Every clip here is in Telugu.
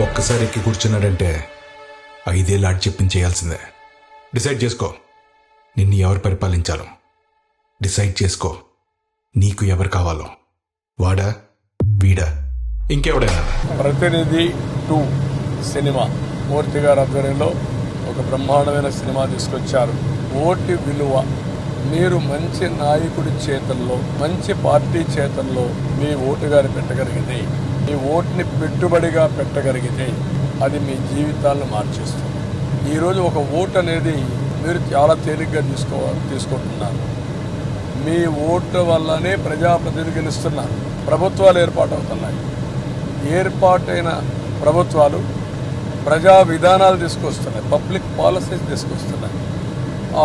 ఒక్కసారి ఎక్కి కూర్చున్నాడంటే 5 ఏళ్ళు ఆడి చెప్పింది చేయాల్సిందే. డిసైడ్ చేసుకో, నిన్ను ఎవరు పరిపాలించాలో. డిసైడ్ చేసుకో, నీకు ఎవరు కావాలో. వాడా, వీడా, ఇంకెవడైనా. ప్రతినిధి 2 సినిమా మూర్తి గారి ఆధ్వర్యంలో ఒక బ్రహ్మాండమైన సినిమా తీసుకొచ్చారు. ఓటు విలువ. మీరు మంచి నాయకుడి చేతల్లో, మంచి పార్టీ చేతల్లో మీ ఓటు గారి పెట్టగలిగితే, మీ ఓటుని పెట్టుబడిగా పెట్టగలిగితే అది మీ జీవితాలను మార్చేస్తుంది. ఈరోజు ఒక ఓటు అనేది మీరు చాలా తేలిగ్గా తీసుకుంటున్నారు. మీ ఓటు వల్లనే ప్రజాప్రతినిధులు గెలుస్తున్నారు. ప్రభుత్వాలు ఏర్పాటవుతున్నాయి. ఏర్పాటైన ప్రభుత్వాలు ప్రజా విధానాలు తీసుకొస్తున్నాయి, పబ్లిక్ పాలసీస్ తీసుకొస్తున్నాయి.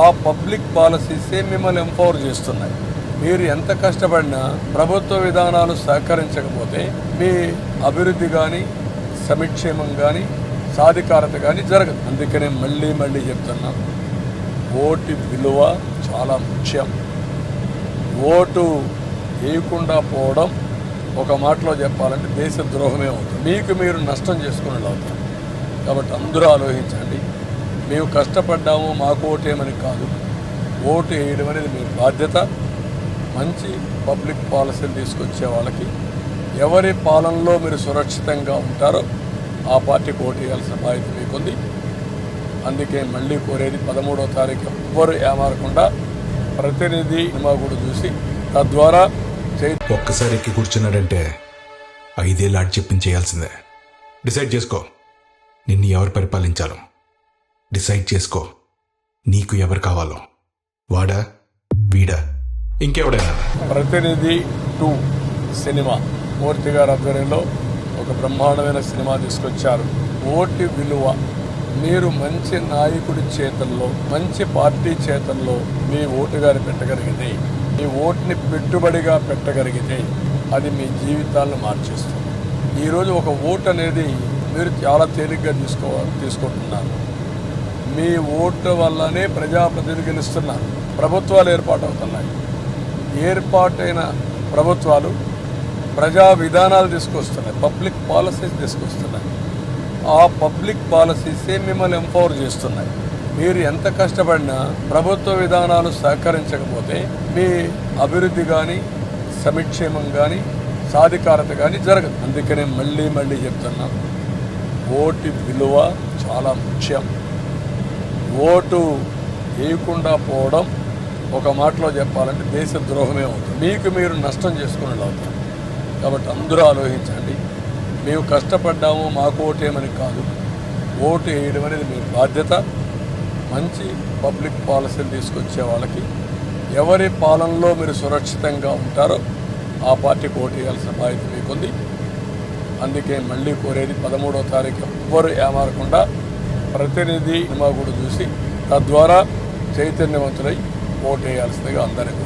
ఆ పబ్లిక్ పాలసీసే మిమ్మల్ని ఎంపవర్ చేస్తున్నాయి. మీరు ఎంత కష్టపడినా ప్రభుత్వ విధానాలు సహకరించకపోతే మీ అభివృద్ధి కానీ, సంక్షేమం కానీ, సాధికారత కానీ జరగదు. అందుకనే మళ్ళీ చెప్తున్నా, ఓటు విలువ చాలా ముఖ్యం. ఓటు వేయకుండా పోవడం ఒక మాటలో చెప్పాలంటే దేశ ద్రోహమే అవుతుంది. మీకు మీరు నష్టం చేసుకునేలా అవుతారు. కాబట్టి అందరూ ఆలోచించండి. మేము కష్టపడ్డాము, మాకు ఓటేమని కాదు. ఓటు వేయడం అనేది మీ బాధ్యత. మంచి పబ్లిక్ పాలసీలు తీసుకొచ్చే వాళ్ళకి, ఎవరి పాలనలో మీరు సురక్షితంగా ఉంటారో ఆ పార్టీకి ఓటు వేయాల్సిన బాధ్యత మీకుంది. అందుకే మళ్ళీ కోరేది 13వ తారీఖు ఎవ్వరు ఏమారకుండా ప్రతినిధి సినిమా కూడా చూసి తద్వారా ఒక్కసారి ఎక్కి కూర్చున్నాడంటే 5 ఏళ్ళు ఆడి చెప్పింది చేయాల్సిందే. డిసైడ్ చేసుకో, నిన్ను ఎవరు పరిపాలించాలో. డిసైడ్ చేసుకో, నీకు ఎవరు కావాలో. వాడా, వీడా, ఇంకెవడైనా. ప్రతినిధి 2 సినిమా మూర్తి గారి ఆధ్వర్యంలో ఒక బ్రహ్మాండమైన సినిమా తీసుకొచ్చారు. ఓటు విలువ. మీరు మంచి నాయకుడి చేతల్లో, మంచి పార్టీ చేతల్లో మీ ఓటు గారి పెట్టగలిగితే, మీ ఓటుని పెట్టుబడిగా పెట్టగలిగితే అది మీ జీవితాలను మార్చేస్తుంది. ఈరోజు ఒక ఓటు అనేది మీరు చాలా తేలిగ్గా తీసుకుంటున్నారు. మీ ఓటు వల్లనే ప్రజాప్రతినిధులు గెలుస్తున్నారు. ప్రభుత్వాలు ఏర్పాటవుతున్నాయి. ఏర్పాటైన ప్రభుత్వాలు ప్రజా విధానాలు తీసుకొస్తున్నాయి, పబ్లిక్ పాలసీస్ తీసుకొస్తున్నాయి. ఆ పబ్లిక్ పాలసీసే మిమ్మల్ని ఎంపవర్ చేస్తున్నాయి. మీరు ఎంత కష్టపడినా ప్రభుత్వ విధానాలు సహకరించకపోతే మీ అభివృద్ధి కానీ, సంక్షేమం కానీ, సాధికారత కానీ జరగదు. అందుకనే మళ్ళీ చెప్తున్నా, ఓటు విలువ చాలా ముఖ్యం. ఓటు వేయకుండా పోవడం ఒక మాటలో చెప్పాలంటే దేశ ద్రోహమే అవుతుంది. మీకు మీరు నష్టం చేసుకునేలా అవుతారు. కాబట్టి అందరూ ఆలోచించండి. మేము కష్టపడ్డాము, మాకు ఓటేమని కాదు. ఓటు వేయడం అనేది మీ బాధ్యత. మంచి పబ్లిక్ పాలసీలు తీసుకొచ్చే వాళ్ళకి, ఎవరి పాలనలో మీరు సురక్షితంగా ఉంటారో ఆ పార్టీకి ఓటు వేయాల్సిన బాధ్యత మీకుంది. అందుకే మళ్ళీ కోరేది 13వ తారీఖు ఎవ్వరు ఏమారకుండా ప్రతినిధి సినిమా కూడా చూసి తద్వారా చైతన్యవంతులై ఓటు వేయాల్సిందిగా అందరికీ